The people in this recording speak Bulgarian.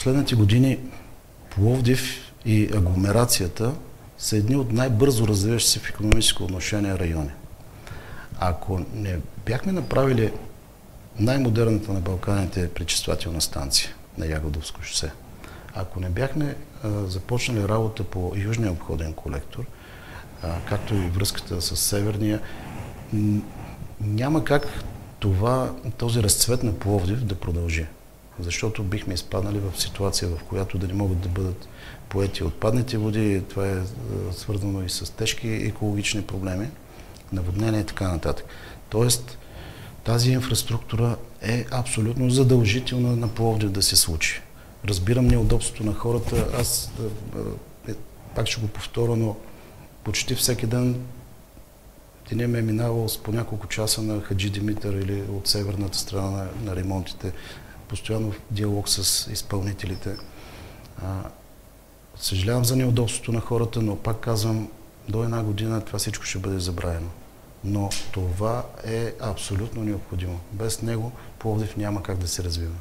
последните години Пловдив и агломерацията са едни от най-бързо развиващи се в икономическо отношение райони. Ако не бяхме направили най-модерната на Балканите пречиствателна станция на Ягодовско шосе, ако не бяхме започнали работа по южния обходен колектор, както и връзката с северния, няма как този разцвет на Пловдив да продължи. Защото бихме изпаднали в ситуация, в която да не могат да бъдат поети отпадните води. Това е свързано и с тежки екологични проблеми, наводнения и така нататък. Тоест, тази инфраструктура е абсолютно задължителна на Пловдив да се случи. Разбирам неудобството на хората. Аз пак ще го повторя, но почти всеки ден деня ме е минавал с по няколко часа на Хаджи Димитър или от северната страна на ремонтите. Постоянно в диалог с изпълнителите. Съжалявам за неудобството на хората, но пак казвам, до една година това всичко ще бъде забравено. Но това е абсолютно необходимо. Без него Пловдив няма как да се развива.